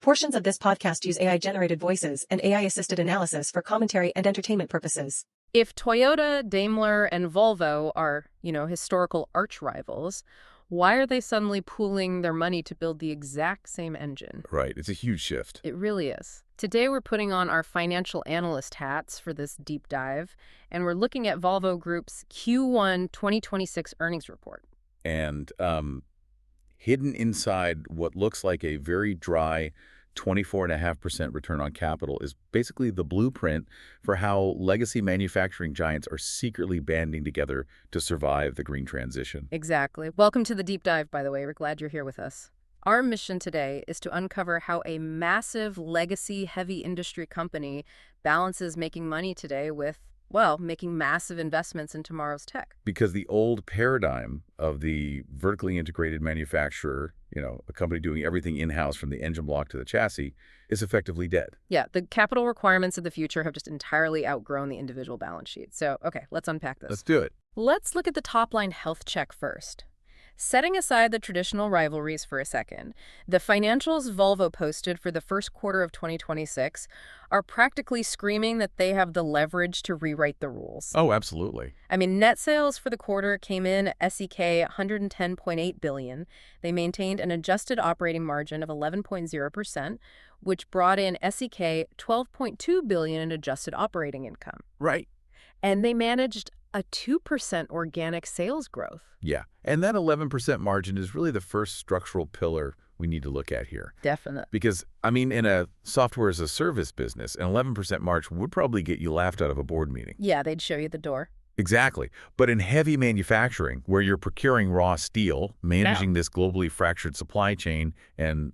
Portions of this podcast use AI-generated voices and AI-assisted analysis for commentary and entertainment purposes. If Toyota, Daimler, and Volvo are, historical arch rivals, why are they suddenly pooling their money to build the exact same engine? Right. It's a huge shift. It really is. Today we're putting on our financial analyst hats for this deep dive, and we're looking at Volvo Group's Q1 2026 earnings report. And hidden inside what looks like a very dry 24.5% return on capital is basically the blueprint for how legacy manufacturing giants are secretly banding together to survive the green transition. Exactly. Welcome to the deep dive, by the way. We're glad you're here with us. Our mission today is to uncover how a massive legacy heavy industry company balances making money today with, making massive investments in tomorrow's tech. Because the old paradigm of the vertically integrated manufacturer, a company doing everything in-house from the engine block to the chassis, is effectively dead. Yeah, the capital requirements of the future have just entirely outgrown the individual balance sheet. So, okay, let's unpack this. Let's do it. Let's look at the top-line health check first. Setting aside the traditional rivalries for a second, the financials Volvo posted for the first quarter of 2026 are practically screaming that they have the leverage to rewrite the rules. Oh, absolutely. I mean, net sales for the quarter came in at SEK 110.8 billion. They maintained an adjusted operating margin of 11.0%, which brought in SEK 12.2 billion in adjusted operating income. Right. And they managed a 2% organic sales growth. Yeah, and that 11% margin is really the first structural pillar we need to look at here. Definitely. Because, in a software as a service business, an 11% margin would probably get you laughed out of a board meeting. Yeah, they'd show you the door. Exactly. But in heavy manufacturing, where you're procuring raw steel, managing this globally fractured supply chain, and,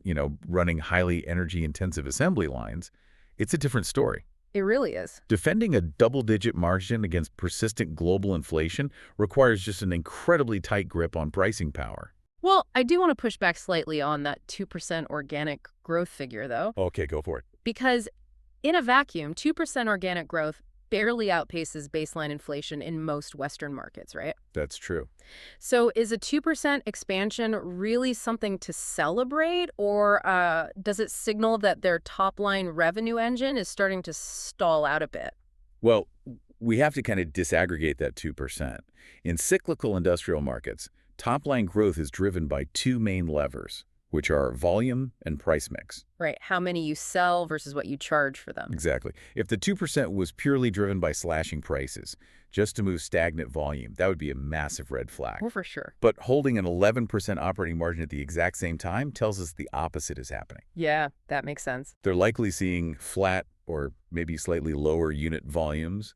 running highly energy-intensive assembly lines, it's a different story. It really is. Defending a double-digit margin against persistent global inflation requires just an incredibly tight grip on pricing power. Well, I do want to push back slightly on that 2% organic growth figure, though. Okay, go for it. Because in a vacuum, 2% organic growth barely outpaces baseline inflation in most Western markets, right? That's true. So is a 2% expansion really something to celebrate, or does it signal that their top-line revenue engine is starting to stall out a bit? Well, we have to kind of disaggregate that 2%. In cyclical industrial markets, top-line growth is driven by two main levers, which are volume and price mix. Right, how many you sell versus what you charge for them. Exactly. If the 2% was purely driven by slashing prices, just to move stagnant volume, that would be a massive red flag. Oh, for sure. But holding an 11% operating margin at the exact same time tells us the opposite is happening. Yeah, that makes sense. They're likely seeing flat or maybe slightly lower unit volumes,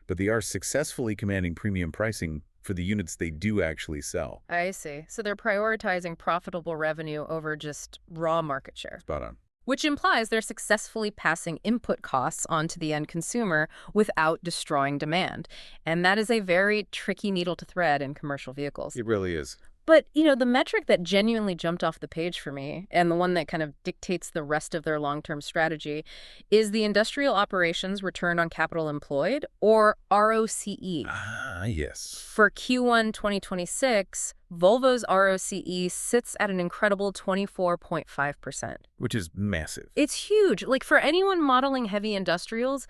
but they are successfully commanding premium pricing for the units they do actually sell. I see. So they're prioritizing profitable revenue over just raw market share. Spot on. Which implies they're successfully passing input costs on to the end consumer without destroying demand. And that is a very tricky needle to thread in commercial vehicles. It really is. But, the metric that genuinely jumped off the page for me, and the one that kind of dictates the rest of their long-term strategy, is the industrial operations return on capital employed, or ROCE. Ah, yes. For Q1 2026, Volvo's ROCE sits at an incredible 24.5%. Which is massive. It's huge. Like, for anyone modeling heavy industrials,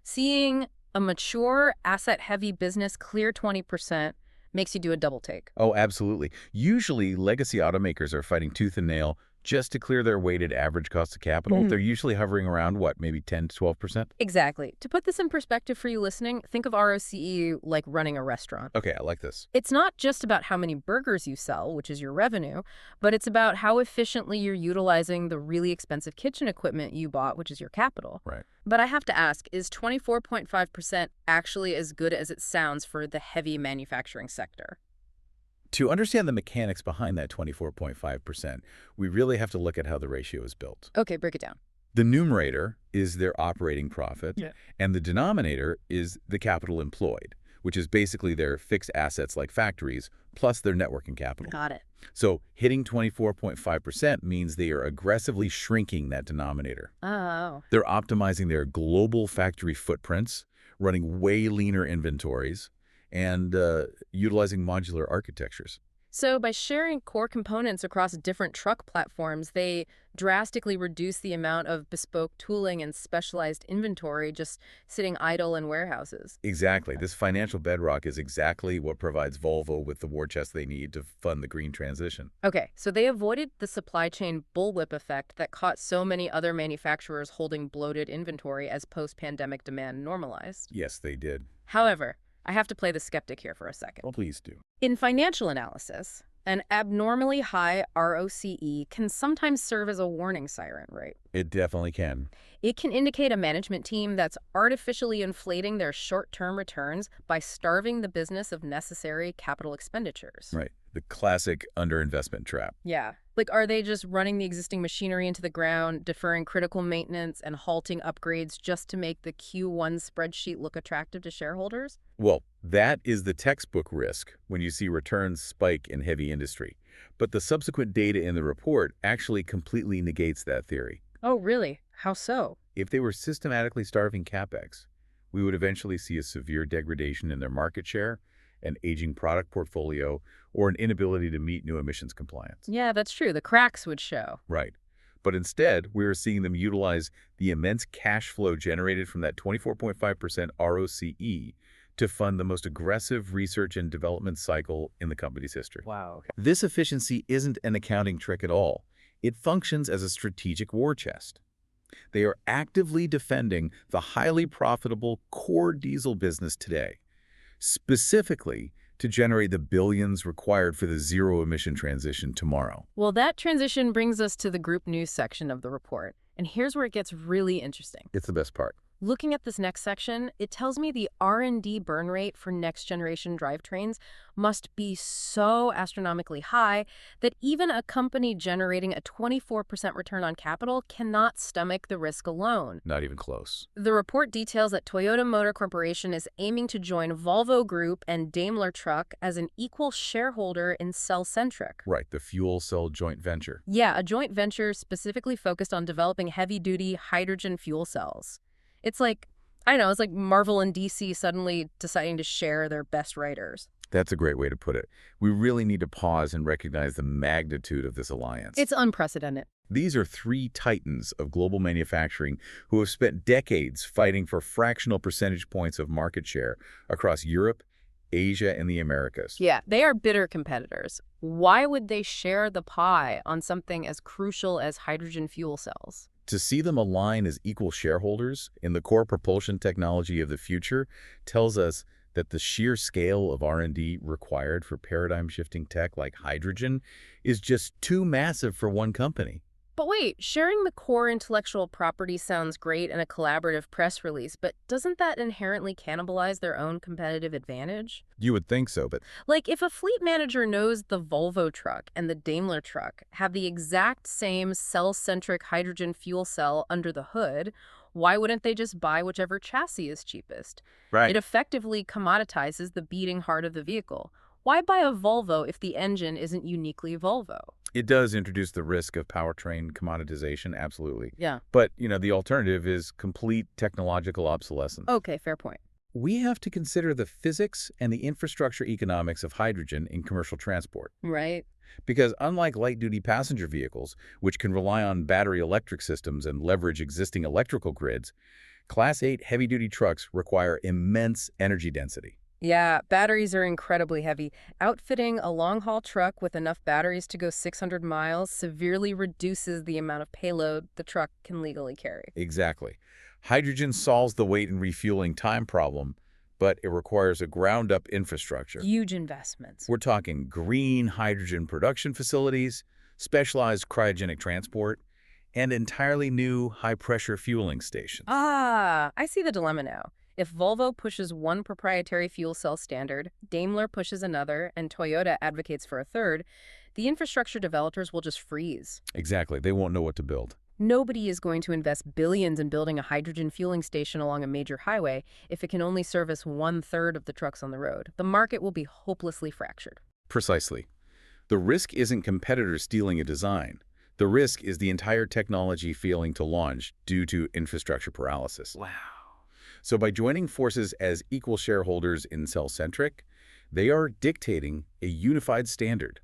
seeing a mature, asset-heavy business clear 20% makes you do a double take. Oh, absolutely. Usually, legacy automakers are fighting tooth and nail just to clear their weighted average cost of capital. They're usually hovering around, maybe 10 to 12%? Exactly. To put this in perspective for you listening, think of ROCE like running a restaurant. Okay, I like this. It's not just about how many burgers you sell, which is your revenue, but it's about how efficiently you're utilizing the really expensive kitchen equipment you bought, which is your capital. Right. But I have to ask, is 24.5% actually as good as it sounds for the heavy manufacturing sector? To understand the mechanics behind that 24.5%, we really have to look at how the ratio is built. Okay, break it down. The numerator is their operating profit, and the denominator is the capital employed, which is basically their fixed assets like factories, plus their net working capital. Got it. So hitting 24.5% means they are aggressively shrinking that denominator. Oh. They're optimizing their global factory footprints, running way leaner inventories, and utilizing modular architectures. So by sharing core components across different truck platforms, they drastically reduce the amount of bespoke tooling and specialized inventory just sitting idle in warehouses. Exactly. This financial bedrock is exactly what provides Volvo with the war chest they need to fund the green transition. Okay, so they avoided the supply chain bullwhip effect that caught so many other manufacturers holding bloated inventory as post-pandemic demand normalized. Yes, they did. However, I have to play the skeptic here for a second. Well, please do. In financial analysis, an abnormally high ROCE can sometimes serve as a warning siren, right? It definitely can. It can indicate a management team that's artificially inflating their short-term returns by starving the business of necessary capital expenditures. Right. The classic underinvestment trap. Yeah. Like, are they just running the existing machinery into the ground, deferring critical maintenance, and halting upgrades just to make the Q1 spreadsheet look attractive to shareholders? Well, that is the textbook risk when you see returns spike in heavy industry. But the subsequent data in the report actually completely negates that theory. Oh, really? How so? If they were systematically starving CapEx, we would eventually see a severe degradation in their market share, an aging product portfolio, or an inability to meet new emissions compliance. Yeah, that's true. The cracks would show. Right. But instead, we are seeing them utilize the immense cash flow generated from that 24.5% ROCE to fund the most aggressive research and development cycle in the company's history. Wow. Okay. This efficiency isn't an accounting trick at all. It functions as a strategic war chest. They are actively defending the highly profitable core diesel business today, specifically to generate the billions required for the zero-emission transition tomorrow. Well, that transition brings us to the group news section of the report. And here's where it gets really interesting. It's the best part. Looking at this next section, it tells me the R&D burn rate for next-generation drivetrains must be so astronomically high that even a company generating a 24% return on capital cannot stomach the risk alone. Not even close. The report details that Toyota Motor Corporation is aiming to join Volvo Group and Daimler Truck as an equal shareholder in Cellcentric. Right, the fuel cell joint venture. Yeah, a joint venture specifically focused on developing heavy-duty hydrogen fuel cells. It's like, I don't know, it's like Marvel and DC suddenly deciding to share their best writers. That's a great way to put it. We really need to pause and recognize the magnitude of this alliance. It's unprecedented. These are three titans of global manufacturing who have spent decades fighting for fractional percentage points of market share across Europe, Asia, and the Americas. Yeah, they are bitter competitors. Why would they share the pie on something as crucial as hydrogen fuel cells? To see them align as equal shareholders in the core propulsion technology of the future tells us that the sheer scale of R&D required for paradigm-shifting tech like hydrogen is just too massive for one company. But wait, sharing the core intellectual property sounds great in a collaborative press release, but doesn't that inherently cannibalize their own competitive advantage? You would think so, but Like, if a fleet manager knows the Volvo truck and the Daimler truck have the exact same cell-centric hydrogen fuel cell under the hood, why wouldn't they just buy whichever chassis is cheapest? right. It effectively commoditizes the beating heart of the vehicle. Why buy a Volvo if the engine isn't uniquely Volvo? It does introduce the risk of powertrain commoditization, absolutely. Yeah. But, the alternative is complete technological obsolescence. Okay, fair point. We have to consider the physics and the infrastructure economics of hydrogen in commercial transport. Right. Because unlike light-duty passenger vehicles, which can rely on battery electric systems and leverage existing electrical grids, Class 8 heavy-duty trucks require immense energy density. Yeah, batteries are incredibly heavy. Outfitting a long-haul truck with enough batteries to go 600 miles severely reduces the amount of payload the truck can legally carry. Exactly. Hydrogen solves the weight and refueling time problem, but it requires a ground-up infrastructure. Huge investments. We're talking green hydrogen production facilities, specialized cryogenic transport, and entirely new high-pressure fueling stations. Ah, I see the dilemma now. If Volvo pushes one proprietary fuel cell standard, Daimler pushes another, and Toyota advocates for a third, the infrastructure developers will just freeze. Exactly. They won't know what to build. Nobody is going to invest billions in building a hydrogen fueling station along a major highway if it can only service 1/3 of the trucks on the road. The market will be hopelessly fractured. Precisely. The risk isn't competitors stealing a design. The risk is the entire technology failing to launch due to infrastructure paralysis. Wow. So by joining forces as equal shareholders in Cellcentric, they are dictating a unified standard,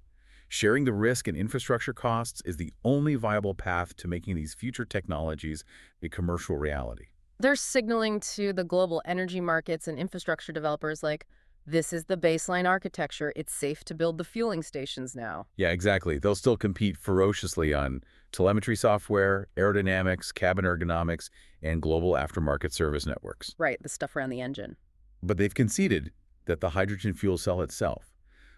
Sharing the risk and infrastructure costs is the only viable path to making these future technologies a commercial reality. They're signaling to the global energy markets and infrastructure developers like, this is the baseline architecture. It's safe to build the fueling stations now. Yeah, exactly. They'll still compete ferociously on telemetry software, aerodynamics, cabin ergonomics, and global aftermarket service networks. Right, the stuff around the engine. But they've conceded that the hydrogen fuel cell itself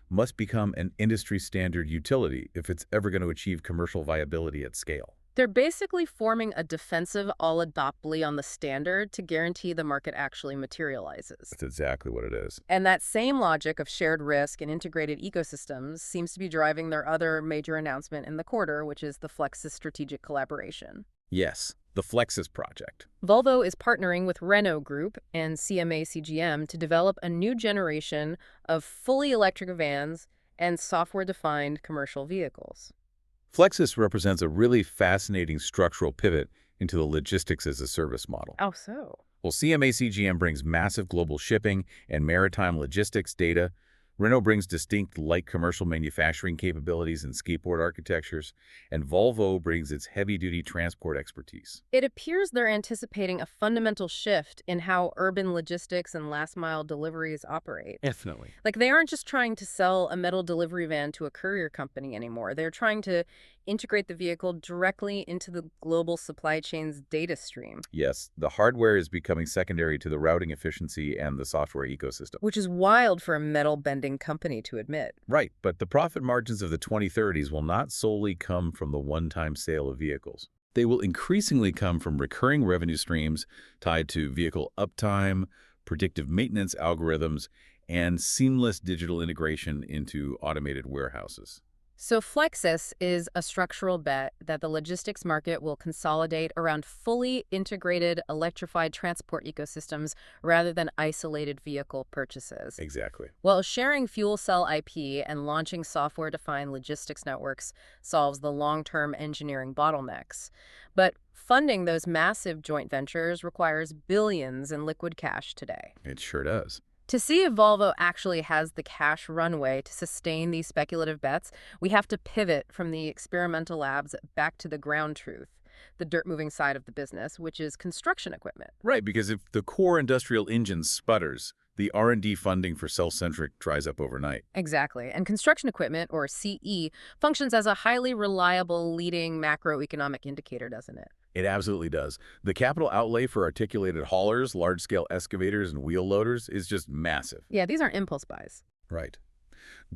must become an industry standard utility if it's ever going to achieve commercial viability at scale. They're basically forming a defensive oligopoly on the standard to guarantee the market actually materializes. That's exactly what it is. And that same logic of shared risk and integrated ecosystems seems to be driving their other major announcement in the quarter, which is the Flexus strategic collaboration. Yes, the Flexus project. Volvo is partnering with Renault Group and CMA CGM to develop a new generation of fully electric vans and software-defined commercial vehicles. Flexus represents a really fascinating structural pivot into the logistics as a service model. Oh, so? Well, CMA CGM brings massive global shipping and maritime logistics data. Renault brings distinct light commercial manufacturing capabilities and skateboard architectures, and Volvo brings its heavy-duty transport expertise. It appears they're anticipating a fundamental shift in how urban logistics and last-mile deliveries operate. Definitely. Like, they aren't just trying to sell a metal delivery van to a courier company anymore. They're trying to integrate the vehicle directly into the global supply chain's data stream. Yes, the hardware is becoming secondary to the routing efficiency and the software ecosystem. Which is wild for a metal-bending company to admit. Right, but the profit margins of the 2030s will not solely come from the one-time sale of vehicles. They will increasingly come from recurring revenue streams tied to vehicle uptime, predictive maintenance algorithms, and seamless digital integration into automated warehouses. So Flexus is a structural bet that the logistics market will consolidate around fully integrated electrified transport ecosystems rather than isolated vehicle purchases. Exactly. Well, sharing fuel cell IP and launching software-defined logistics networks solves the long-term engineering bottlenecks. But funding those massive joint ventures requires billions in liquid cash today. It sure does. To see if Volvo actually has the cash runway to sustain these speculative bets, we have to pivot from the experimental labs back to the ground truth, the dirt-moving side of the business, which is construction equipment. Right, because if the core industrial engine sputters, the R&D funding for cell-centric dries up overnight. Exactly. And construction equipment, or CE, functions as a highly reliable leading macroeconomic indicator, doesn't it? It absolutely does. The capital outlay for articulated haulers, large-scale excavators, and wheel loaders is just massive. Yeah, these aren't impulse buys. Right.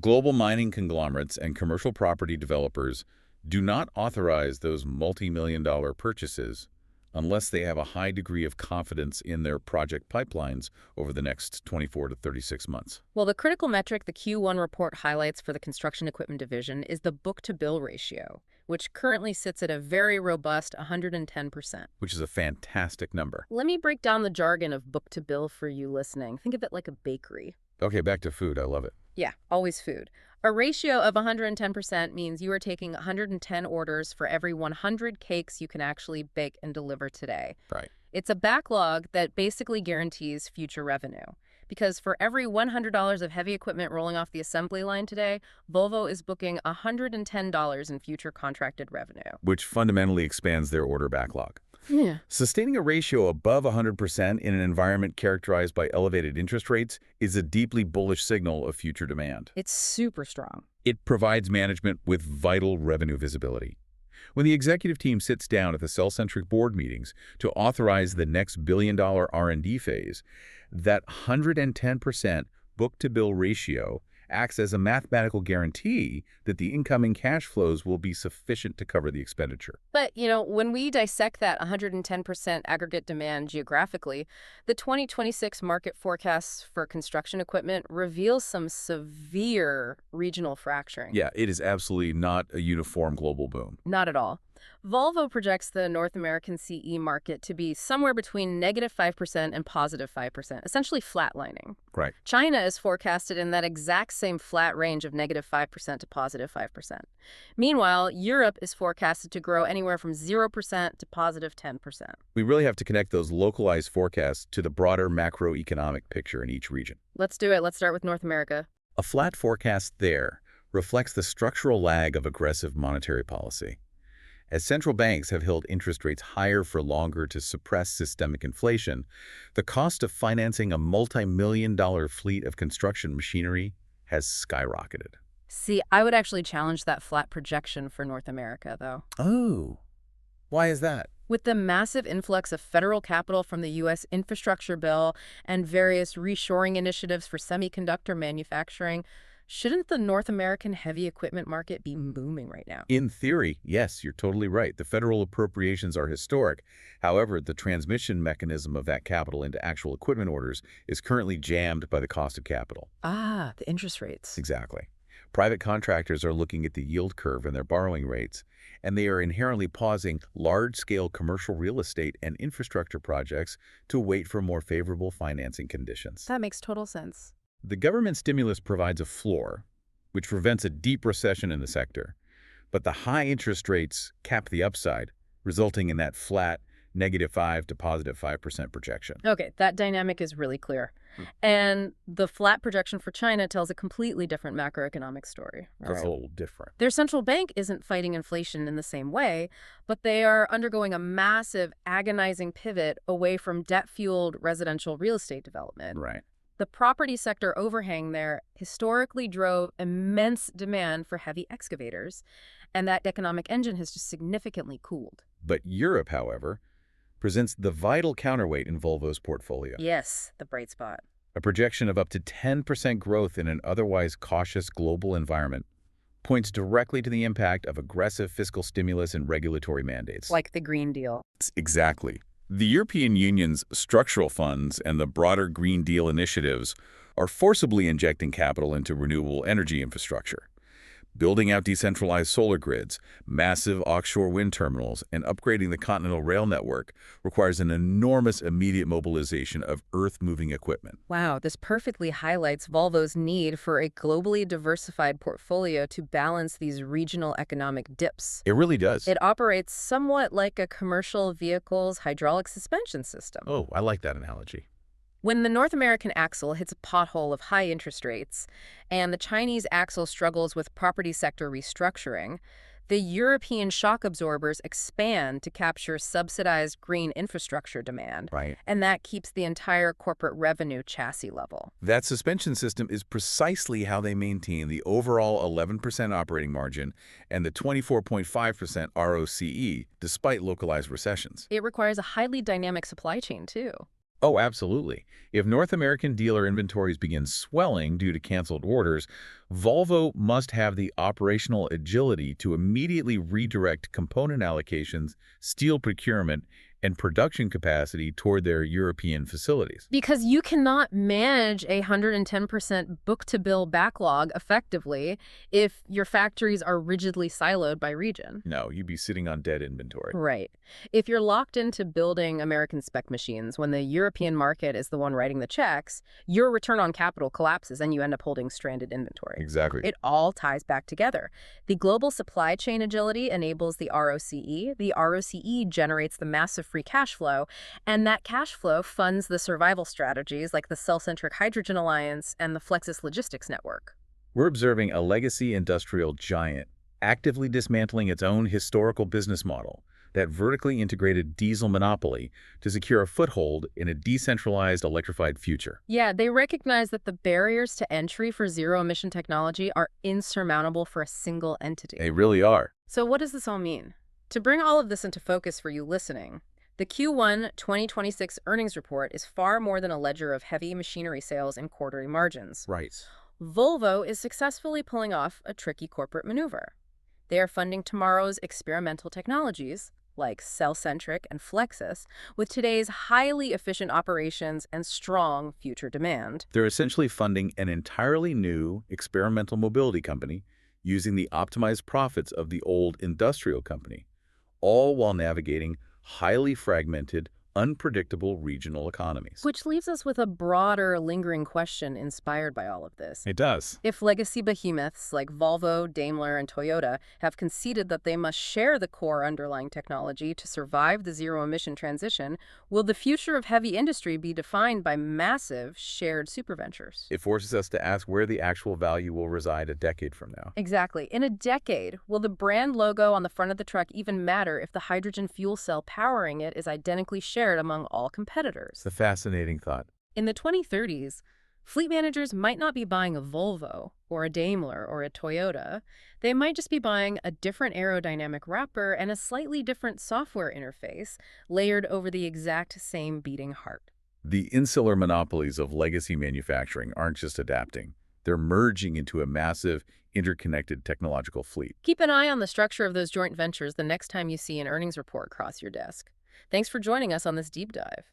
Global mining conglomerates and commercial property developers do not authorize those multi-million-dollar purchases unless they have a high degree of confidence in their project pipelines over the next 24 to 36 months. Well, the critical metric the Q1 report highlights for the construction equipment division is the book-to-bill ratio, which currently sits at a very robust 110%. Which is a fantastic number. Let me break down the jargon of book-to-bill for you listening. Think of it like a bakery. Okay, back to food. I love it. Yeah, always food. A ratio of 110% means you are taking 110 orders for every 100 cakes you can actually bake and deliver today. Right. It's a backlog that basically guarantees future revenue. Because for every $100 of heavy equipment rolling off the assembly line today, Volvo is booking $110 in future contracted revenue. Which fundamentally expands their order backlog. Yeah. Sustaining a ratio above 100% in an environment characterized by elevated interest rates is a deeply bullish signal of future demand. It's super strong. It provides management with vital revenue visibility. When the executive team sits down at the cell-centric board meetings to authorize the next billion-dollar R&D phase, that 110% book-to-bill ratio acts as a mathematical guarantee that the incoming cash flows will be sufficient to cover the expenditure. But, when we dissect that 110% aggregate demand geographically, the 2026 market forecasts for construction equipment reveals some severe regional fracturing. Yeah, it is absolutely not a uniform global boom. Not at all. Volvo projects the North American CE market to be somewhere between -5% and +5%, essentially flatlining. Right. China is forecasted in that exact same flat range of -5% to +5%. Meanwhile, Europe is forecasted to grow anywhere from 0% to +10%. We really have to connect those localized forecasts to the broader macroeconomic picture in each region. Let's do it. Let's start with North America. A flat forecast there reflects the structural lag of aggressive monetary policy. As central banks have held interest rates higher for longer to suppress systemic inflation, the cost of financing a multi-million-dollar fleet of construction machinery has skyrocketed. See, I would actually challenge that flat projection for North America, though. Oh, why is that? With the massive influx of federal capital from the U.S. infrastructure bill and various reshoring initiatives for semiconductor manufacturing, shouldn't the North American heavy equipment market be booming right now? In theory, yes, you're totally right. The federal appropriations are historic. However, the transmission mechanism of that capital into actual equipment orders is currently jammed by the cost of capital. Ah, the interest rates. Exactly. Private contractors are looking at the yield curve and their borrowing rates, and they are inherently pausing large-scale commercial real estate and infrastructure projects to wait for more favorable financing conditions. That makes total sense. The government stimulus provides a floor, which prevents a deep recession in the sector, but the high interest rates cap the upside, resulting in that flat -5% to +5% projection. Okay, that dynamic is really clear. And the flat projection for China tells a completely different macroeconomic story. That's a little different. Their central bank isn't fighting inflation in the same way, but they are undergoing a massive, agonizing pivot away from debt-fueled residential real estate development. Right. The property sector overhang there historically drove immense demand for heavy excavators, and that economic engine has just significantly cooled. But Europe, however, presents the vital counterweight in Volvo's portfolio. Yes, the bright spot. A projection of up to 10% growth in an otherwise cautious global environment points directly to the impact of aggressive fiscal stimulus and regulatory mandates. Like the Green Deal. Exactly. The European Union's structural funds and the broader Green Deal initiatives are forcibly injecting capital into renewable energy infrastructure. Building out decentralized solar grids, massive offshore wind terminals, and upgrading the continental rail network requires an enormous immediate mobilization of earth-moving equipment. Wow, this perfectly highlights Volvo's need for a globally diversified portfolio to balance these regional economic dips. It really does. It operates somewhat like a commercial vehicle's hydraulic suspension system. Oh, I like that analogy. When the North American axle hits a pothole of high interest rates and the Chinese axle struggles with property sector restructuring, the European shock absorbers expand to capture subsidized green infrastructure demand. Right. And that keeps the entire corporate revenue chassis level. That suspension system is precisely how they maintain the overall 11% operating margin and the 24.5% ROCE despite localized recessions. It requires a highly dynamic supply chain, too. Oh, absolutely. If North American dealer inventories begin swelling due to canceled orders, Volvo must have the operational agility to immediately redirect component allocations, steel procurement, and production capacity toward their European facilities. Because you cannot manage a 110% book-to-bill backlog effectively if your factories are rigidly siloed by region. No, you'd be sitting on dead inventory. Right. If you're locked into building American spec machines when the European market is the one writing the checks, your return on capital collapses and you end up holding stranded inventory. Exactly. It all ties back together. The global supply chain agility enables the ROCE. The ROCE generates the massive free cash flow, and that cash flow funds the survival strategies like the Cell-Centric Hydrogen Alliance and the Flexus Logistics Network. We're observing a legacy industrial giant actively dismantling its own historical business model, that vertically integrated diesel monopoly, to secure a foothold in a decentralized electrified future. Yeah, they recognize that the barriers to entry for zero-emission technology are insurmountable for a single entity. They really are. So what does this all mean? To bring all of this into focus for you listening, the Q1 2026 earnings report is far more than a ledger of heavy machinery sales and quarterly margins. Right. Volvo is successfully pulling off a tricky corporate maneuver. They are funding tomorrow's experimental technologies, like Cell-Centric and Flexus, with today's highly efficient operations and strong future demand. They're essentially funding an entirely new experimental mobility company using the optimized profits of the old industrial company, all while navigating highly fragmented, unpredictable regional economies. Which leaves us with a broader, lingering question inspired by all of this. It does. If legacy behemoths like Volvo, Daimler, and Toyota have conceded that they must share the core underlying technology to survive the zero-emission transition, will the future of heavy industry be defined by massive, shared superventures? It forces us to ask where the actual value will reside a decade from now. Exactly. In a decade, will the brand logo on the front of the truck even matter if the hydrogen fuel cell powering it is identically shared among all competitors? It's a fascinating thought. In the 2030s, fleet managers might not be buying a Volvo or a Daimler or a Toyota. They might just be buying a different aerodynamic wrapper and a slightly different software interface layered over the exact same beating heart. The insular monopolies of legacy manufacturing aren't just adapting. They're merging into a massive, interconnected technological fleet. Keep an eye on the structure of those joint ventures the next time you see an earnings report cross your desk. Thanks for joining us on this deep dive.